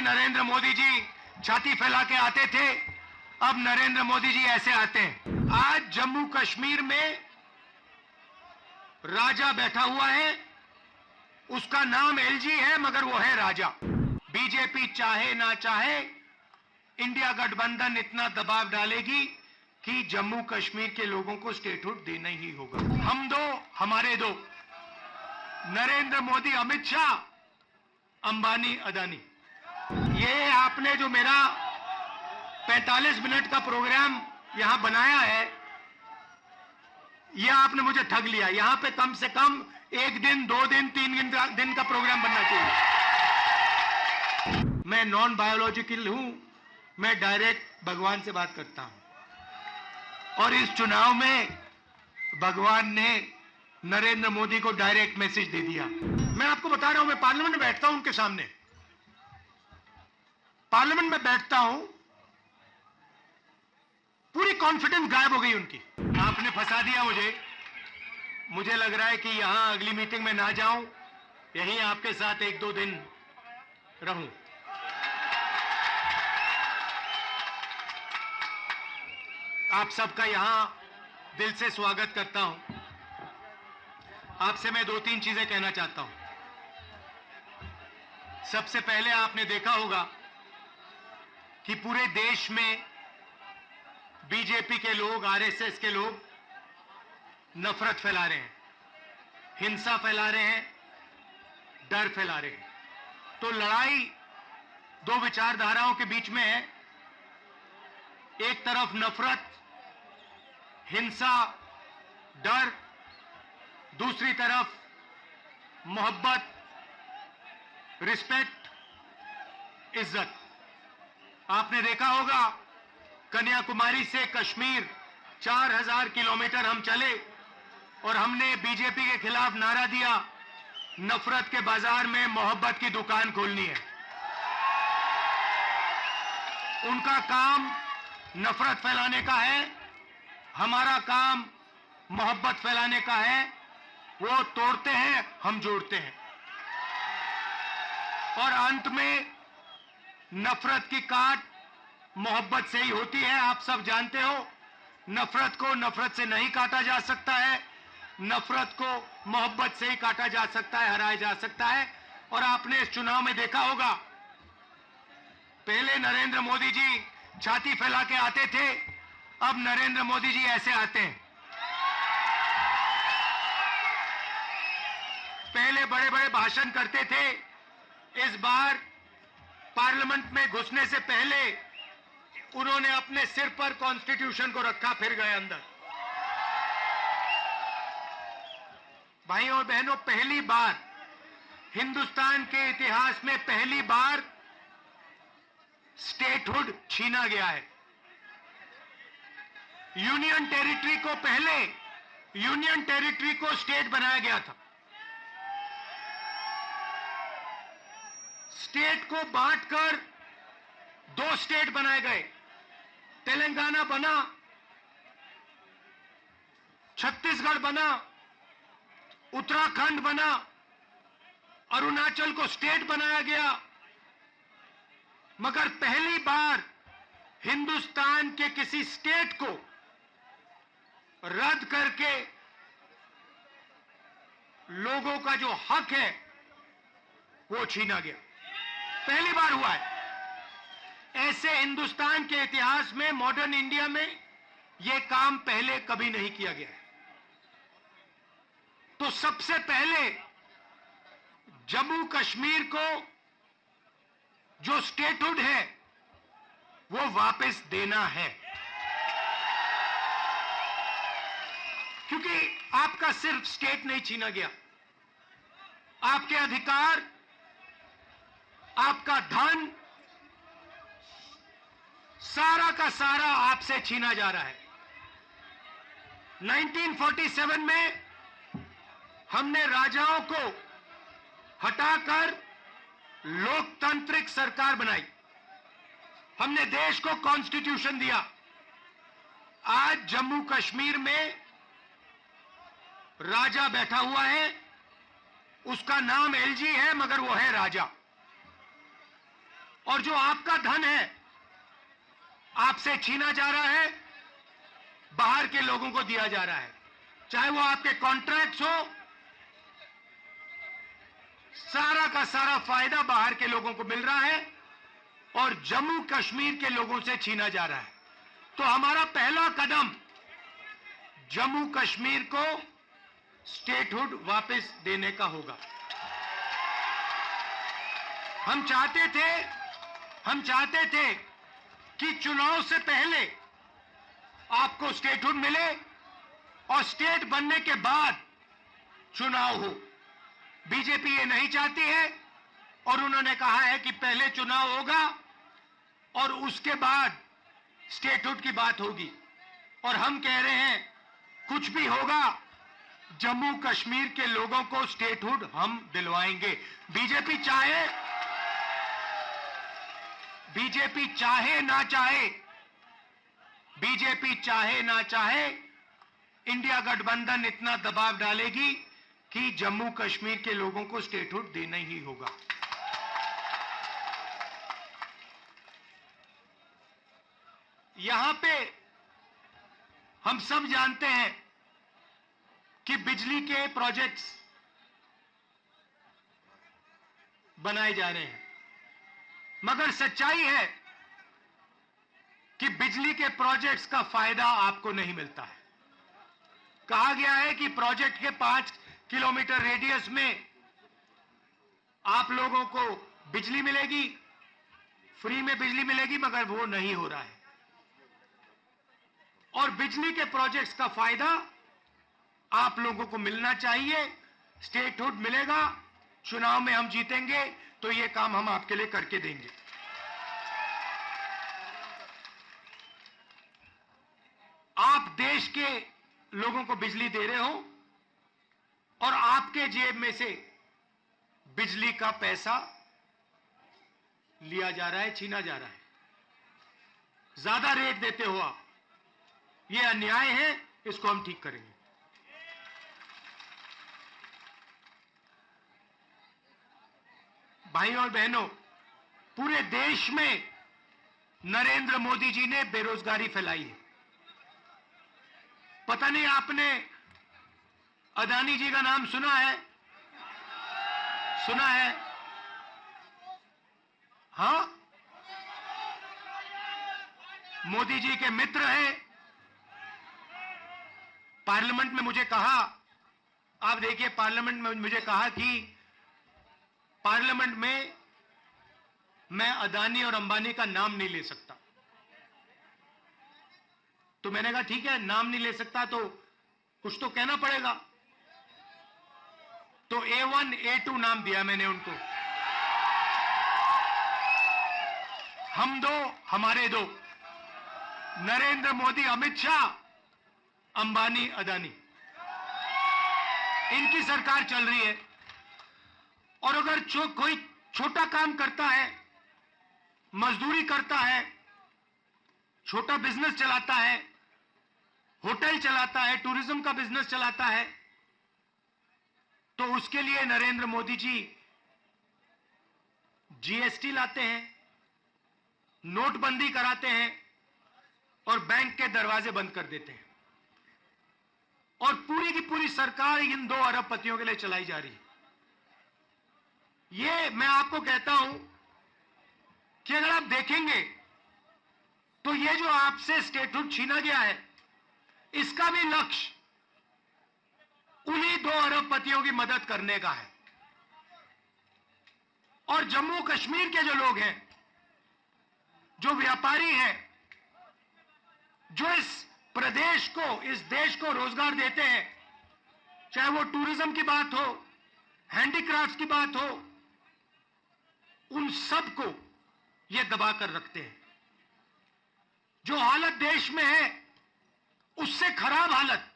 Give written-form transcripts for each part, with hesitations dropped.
नरेंद्र मोदी जी छाती फैला के आते थे, अब नरेंद्र मोदी जी ऐसे आते हैं। आज जम्मू कश्मीर में राजा बैठा हुआ है, उसका नाम एलजी है मगर वो है राजा। बीजेपी चाहे ना चाहे इंडिया गठबंधन इतना दबाव डालेगी कि जम्मू कश्मीर के लोगों को स्टेटहुड देना ही होगा। हम दो, हमारे दो, नरेंद्र मोदी, अमित शाह, अंबानी, अदानी। ये आपने जो मेरा 45 मिनट का प्रोग्राम यहां बनाया है, यह आपने मुझे ठग लिया। यहां पे कम से कम 1 दिन, 2 दिन, 3 दिन का प्रोग्राम बनना चाहिए। मैं नॉन बायोलॉजिकल हूं, मैं डायरेक्ट भगवान से बात करता हूं, और इस चुनाव में भगवान ने नरेंद्र मोदी को डायरेक्ट मैसेज दे दिया। मैं आपको बता रहा हूं, मैं पार्लियामेंट में बैठता हूं, उनके सामने पार्लियामेंट में बैठता हूं, पूरी कॉन्फिडेंस गायब हो गई उनकी। आपने फंसा दिया मुझे लग रहा है कि यहां अगली मीटिंग में ना जाऊं, यहीं आपके साथ 1-2 दिन रहूं। आप सबका यहां दिल से स्वागत करता हूं। आपसे मैं 2-3 चीजें कहना चाहता हूं। सबसे पहले आपने देखा होगा कि पूरे देश में बीजेपी के लोग, आरएसएस के लोग नफरत फैला रहे हैं, हिंसा फैला रहे हैं, डर फैला रहे हैं। तो लड़ाई 2 विचारधाराओं के बीच में है। एक तरफ नफरत, हिंसा, डर, दूसरी तरफ मोहब्बत, रिस्पेक्ट, इज्जत। आपने देखा होगा कन्याकुमारी से कश्मीर 4000 किलोमीटर हम चले और हमने बीजेपी के खिलाफ नारा दिया, नफरत के बाजार में मोहब्बत की दुकान खोलनी है। उनका काम नफरत फैलाने का है, हमारा काम मोहब्बत फैलाने का है। वो तोड़ते हैं, हम जोड़ते हैं, और अंत में नफरत की काट मोहब्बत से ही होती है। आप सब जानते हो, नफरत को नफरत से नहीं काटा जा सकता है, नफरत को मोहब्बत से ही काटा जा सकता है, हराया जा सकता है। और आपने इस चुनाव में देखा होगा, पहले नरेंद्र मोदी जी छाती फैला के आते थे, अब नरेंद्र मोदी जी ऐसे आते हैं। पहले बड़े बड़े भाषण करते थे, इस बार पार्लियामेंट में घुसने से पहले उन्होंने अपने सिर पर कॉन्स्टिट्यूशन को रखा, फिर गए अंदर। भाइयों और बहनों, पहली बार हिंदुस्तान के इतिहास में पहली बार स्टेटहुड छीना गया है। यूनियन टेरिटरी को पहले यूनियन टेरिटरी को स्टेट बनाया गया था। स्टेट को बांटकर 2 स्टेट बनाए गए, तेलंगाना बना, छत्तीसगढ़ बना, उत्तराखंड बना, अरुणाचल को स्टेट बनाया गया। मगर पहली बार हिंदुस्तान के किसी स्टेट को रद्द करके लोगों का जो हक है वो छीना गया। पहली बार हुआ है। ऐसे हिंदुस्तान के इतिहास में, मॉडर्न इंडिया में यह काम पहले कभी नहीं किया गया है। तो सबसे पहले जम्मू कश्मीर को जो स्टेटहुड है वो वापस देना है, क्योंकि आपका सिर्फ स्टेट नहीं छीना गया, आपके अधिकार, आपका धन, सारा का सारा आपसे छीना जा रहा है। 1947 में हमने राजाओं को हटाकर लोकतांत्रिक सरकार बनाई, हमने देश को कॉन्स्टिट्यूशन दिया। आज जम्मू कश्मीर में राजा बैठा हुआ है, उसका नाम एलजी है मगर वो है राजा। और जो आपका धन है आपसे छीना जा रहा है, बाहर के लोगों को दिया जा रहा है, चाहे वो आपके कॉन्ट्रैक्ट्स हो, सारा का सारा फायदा बाहर के लोगों को मिल रहा है और जम्मू कश्मीर के लोगों से छीना जा रहा है। तो हमारा पहला कदम जम्मू कश्मीर को स्टेटहुड वापस देने का होगा। हम चाहते थे कि चुनाव से पहले आपको स्टेटहुड मिले और स्टेट बनने के बाद चुनाव हो। बीजेपी ये नहीं चाहती है और उन्होंने कहा है कि पहले चुनाव होगा और उसके बाद स्टेटहुड की बात होगी। और हम कह रहे हैं कुछ भी होगा, जम्मू कश्मीर के लोगों को स्टेटहुड हम दिलवाएंगे। बीजेपी चाहे ना चाहे, इंडिया गठबंधन इतना दबाव डालेगी कि जम्मू कश्मीर के लोगों को स्टेटहुड देना ही होगा। यहां पे हम सब जानते हैं कि बिजली के प्रोजेक्ट्स बनाए जा रहे हैं, मगर सच्चाई है कि बिजली के प्रोजेक्ट्स का फायदा आपको नहीं मिलता है। कहा गया है कि प्रोजेक्ट के 5 किलोमीटर रेडियस में आप लोगों को बिजली मिलेगी, फ्री में बिजली मिलेगी, मगर वो नहीं हो रहा है। और बिजली के प्रोजेक्ट्स का फायदा आप लोगों को मिलना चाहिए। स्टेटहुड मिलेगा, चुनाव में हम जीतेंगे तो ये काम हम आपके लिए करके देंगे। आप देश के लोगों को बिजली दे रहे हो और आपके जेब में से बिजली का पैसा लिया जा रहा है, छीना जा रहा है, ज्यादा रेट देते हो आप। ये अन्याय है, इसको हम ठीक करेंगे। भाइयों और बहनों, पूरे देश में नरेंद्र मोदी जी ने बेरोजगारी फैलाई है। पता नहीं आपने अदानी जी का नाम सुना है? हाँ, मोदी जी के मित्र हैं। पार्लियामेंट में मुझे कहा, आप देखिए, पार्लियामेंट में मुझे कहा कि पार्लियामेंट में मैं अदानी और अंबानी का नाम नहीं ले सकता। तो मैंने कहा ठीक है, नाम नहीं ले सकता तो कुछ तो कहना पड़ेगा। तो A1 A2 नाम दिया मैंने उनको। हम दो, हमारे दो, नरेंद्र मोदी, अमित शाह, अंबानी, अदानी, इनकी सरकार चल रही है। और अगर कोई छोटा काम करता है, मजदूरी करता है, छोटा बिजनेस चलाता है, होटल चलाता है, टूरिज्म का बिजनेस चलाता है, तो उसके लिए नरेंद्र मोदी जी जीएसटी लाते हैं, नोटबंदी कराते हैं और बैंक के दरवाजे बंद कर देते हैं। और पूरी की पूरी सरकार इन 2 अरबपतियों के लिए चलाई जा रही है। ये मैं आपको कहता हूं कि अगर आप देखेंगे तो ये जो आपसे स्टेटहुड छीना गया है, इसका भी लक्ष्य उन्हीं 2 अरबपतियों की मदद करने का है। और जम्मू कश्मीर के जो लोग हैं, जो व्यापारी हैं, जो इस प्रदेश को, इस देश को रोजगार देते हैं, चाहे वो टूरिज्म की बात हो, हैंडीक्राफ्ट की बात हो, उन सबको ये दबा कर रखते हैं। जो हालत देश में है, उससे खराब हालत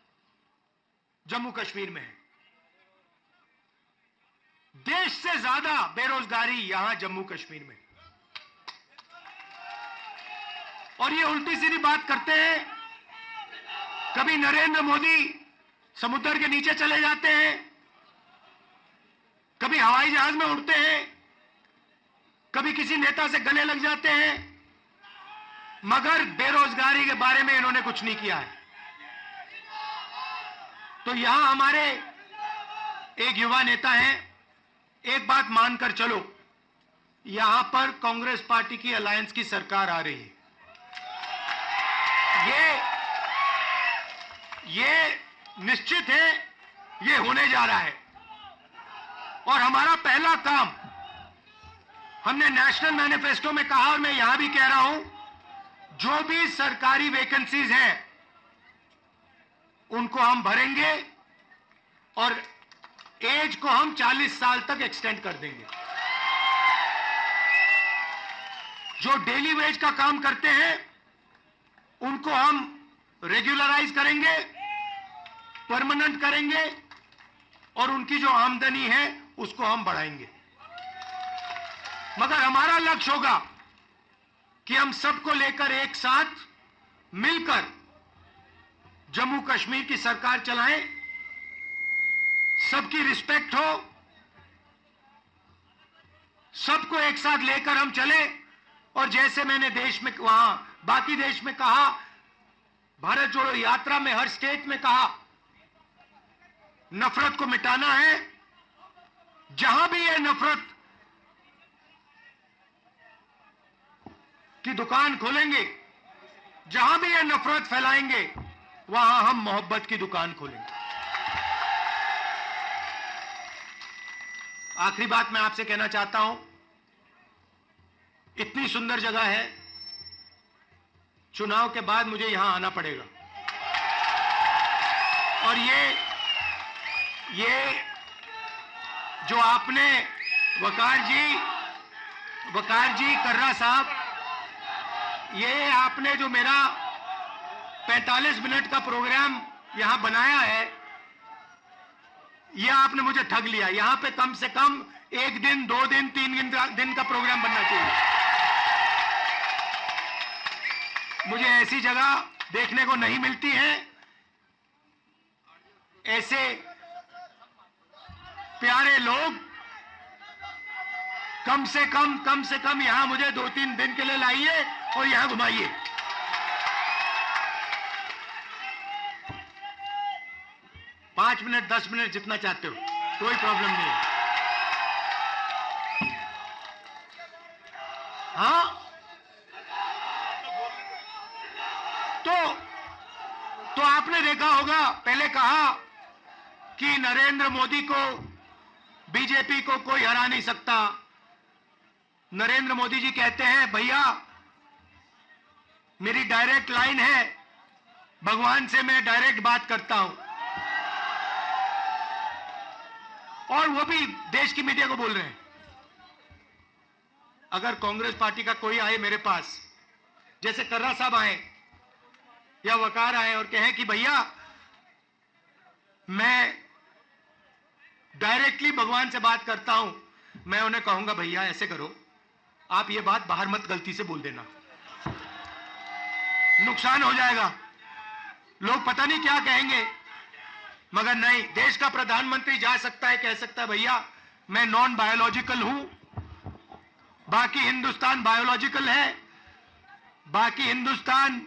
जम्मू कश्मीर में है। देश से ज्यादा बेरोजगारी यहां जम्मू कश्मीर में। और ये उल्टी सीधी बात करते हैं। कभी नरेंद्र मोदी समुद्र के नीचे चले जाते हैं, कभी हवाई जहाज में उड़ते हैं, कभी किसी नेता से गले लग जाते हैं, मगर बेरोजगारी के बारे में इन्होंने कुछ नहीं किया है। तो यहां हमारे एक युवा नेता हैं, एक बात मानकर चलो, यहां पर कांग्रेस पार्टी की अलायंस की सरकार आ रही है। ये निश्चित है, ये होने जा रहा है। और हमारा पहला काम, हमने नेशनल मैनिफेस्टो में कहा और मैं यहां भी कह रहा हूं, जो भी सरकारी वैकेंसीज हैं उनको हम भरेंगे और एज को हम 40 साल तक एक्सटेंड कर देंगे। जो डेली वेज का काम करते हैं उनको हम रेगुलराइज करेंगे, परमानेंट करेंगे और उनकी जो आमदनी है उसको हम बढ़ाएंगे। मगर हमारा लक्ष्य होगा कि हम सबको लेकर एक साथ मिलकर जम्मू कश्मीर की सरकार चलाएं, सबकी रिस्पेक्ट हो, सबको एक साथ लेकर हम चले। और जैसे मैंने देश में वहां बाकी देश में कहा, भारत जोड़ो यात्रा में हर स्टेट में कहा, नफरत को मिटाना है। जहां भी ये नफरत की दुकान खोलेंगे, जहां भी ये नफरत फैलाएंगे, वहां हम मोहब्बत की दुकान खोलेंगे। आखिरी बात मैं आपसे कहना चाहता हूं, इतनी सुंदर जगह है, चुनाव के बाद मुझे यहां आना पड़ेगा। और ये जो आपने वकार जी कर्रा साहब, ये आपने जो मेरा 45 मिनट का प्रोग्राम यहां बनाया है, यह आपने मुझे ठग लिया। यहां पे कम से कम 1 दिन, 2 दिन, 3 दिन का प्रोग्राम बनना चाहिए। मुझे ऐसी जगह देखने को नहीं मिलती है, ऐसे प्यारे लोग। कम से कम यहां मुझे 2-3 दिन के लिए लाइए और यहां घुमाइए। पांच मिनट, 10 मिनट, जितना चाहते हो, कोई प्रॉब्लम नहीं है। हाँ, तो आपने देखा होगा, पहले कहा कि नरेंद्र मोदी को, बीजेपी को कोई हरा नहीं सकता। नरेंद्र मोदी जी कहते हैं, भैया मेरी डायरेक्ट लाइन है, भगवान से मैं डायरेक्ट बात करता हूं। और वो भी देश की मीडिया को बोल रहे हैं। अगर कांग्रेस पार्टी का कोई आए मेरे पास, जैसे कर्रा साहब आए या वकार आए और कहें कि भैया मैं डायरेक्टली भगवान से बात करता हूं, मैं उन्हें कहूंगा, भैया ऐसे करो, आप ये बात बाहर मत गलती से बोल देना, नुकसान हो जाएगा, लोग पता नहीं क्या कहेंगे। मगर नहीं, देश का प्रधानमंत्री जा सकता है, कह सकता है, भैया मैं नॉन बायोलॉजिकल हूं, बाकी हिंदुस्तान बायोलॉजिकल है, बाकी हिंदुस्तान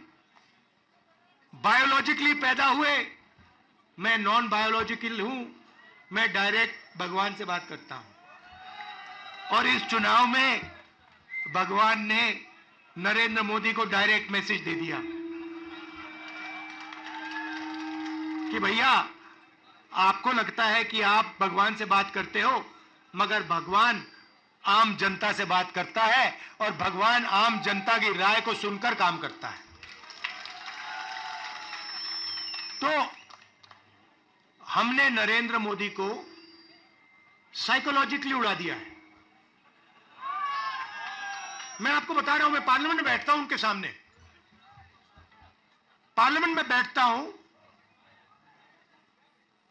बायोलॉजिकली पैदा हुए, मैं नॉन बायोलॉजिकल हूं, मैं डायरेक्ट भगवान से बात करता हूं। और इस चुनाव में भगवान ने नरेंद्र मोदी को डायरेक्ट मैसेज दे दिया कि भैया आपको लगता है कि आप भगवान से बात करते हो, मगर भगवान आम जनता से बात करता है और भगवान आम जनता की राय को सुनकर काम करता है। तो हमने नरेंद्र मोदी को साइकोलॉजिकली उड़ा दिया है। मैं आपको बता रहा हूं, मैं पार्लियामेंट में बैठता हूं, उनके सामने पार्लियामेंट में बैठता हूं,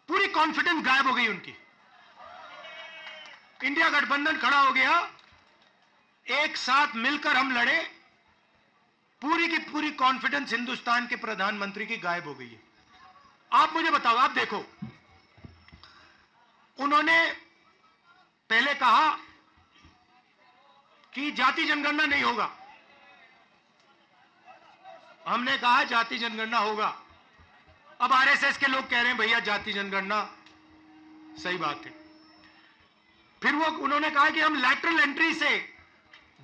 पूरी कॉन्फिडेंस गायब हो गई उनकी। इंडिया गठबंधन खड़ा हो गया, एक साथ मिलकर हम लड़े, पूरी की पूरी कॉन्फिडेंस हिंदुस्तान के प्रधानमंत्री की गायब हो गई है। आप मुझे बताओ, आप देखो, उन्होंने पहले कहा कि जाति जनगणना नहीं होगा। हमने कहा जाति जनगणना होगा। अब आरएसएस के लोग कह रहे हैं भैया जाति जनगणना सही बात है। फिर वो उन्होंने कहा कि हम लैटरल एंट्री से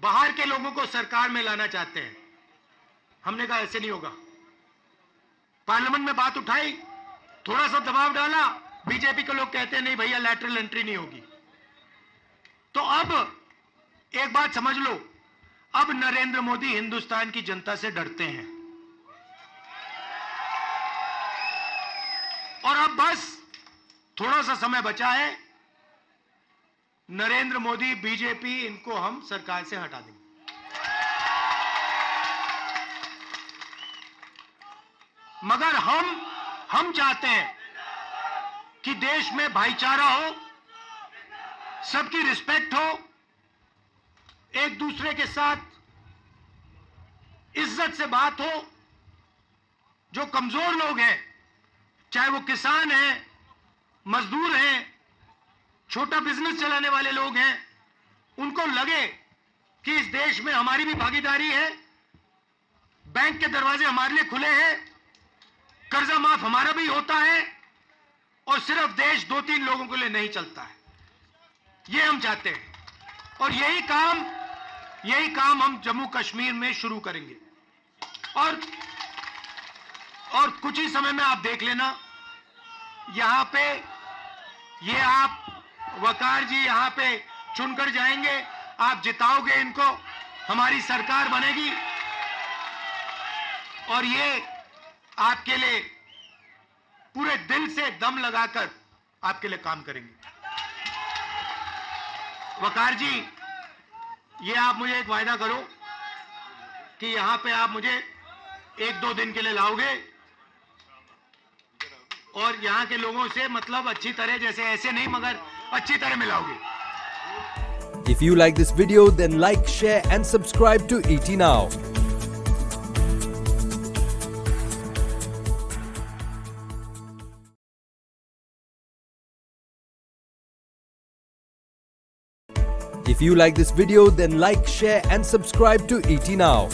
बाहर के लोगों को सरकार में लाना चाहते हैं। हमने कहा ऐसे नहीं होगा। पार्लियामेंट में बात उठाई, थोड़ा सा दबाव डाला, बीजेपी के लोग कहते हैं नहीं भैया लैटरल एंट्री नहीं होगी। तो अब एक बात समझ लो, अब नरेंद्र मोदी हिंदुस्तान की जनता से डरते हैं और अब बस थोड़ा सा समय बचा है। नरेंद्र मोदी, बीजेपी, इनको हम सरकार से हटा देंगे। मगर हम चाहते हैं कि देश में भाईचारा हो, सबकी रिस्पेक्ट हो, एक दूसरे के साथ इज्जत से बात हो। जो कमजोर लोग हैं, चाहे वो किसान हैं, मजदूर हैं, छोटा बिजनेस चलाने वाले लोग हैं, उनको लगे कि इस देश में हमारी भी भागीदारी है, बैंक के दरवाजे हमारे लिए खुले हैं, कर्जा माफ हमारा भी होता है और सिर्फ देश 2-3 लोगों के लिए नहीं चलता है। ये हम चाहते हैं और यही काम हम जम्मू कश्मीर में शुरू करेंगे। और कुछ ही समय में आप देख लेना, यहां पे ये आप वकार जी यहां पे चुनकर जाएंगे, आप जिताओगे इनको, हमारी सरकार बनेगी और ये आपके लिए पूरे दिल से दम लगाकर आपके लिए काम करेंगे। वकार जी, ये आप मुझे एक वायदा करो कि यहां पे आप मुझे 1-2 दिन के लिए लाओगे और यहां के लोगों से मतलब अच्छी तरह, जैसे ऐसे नहीं मगर अच्छी तरह मिलाओगे। If you like this video, then like, share and subscribe to ET Now. If you like this video, then like, share and subscribe to ET Now.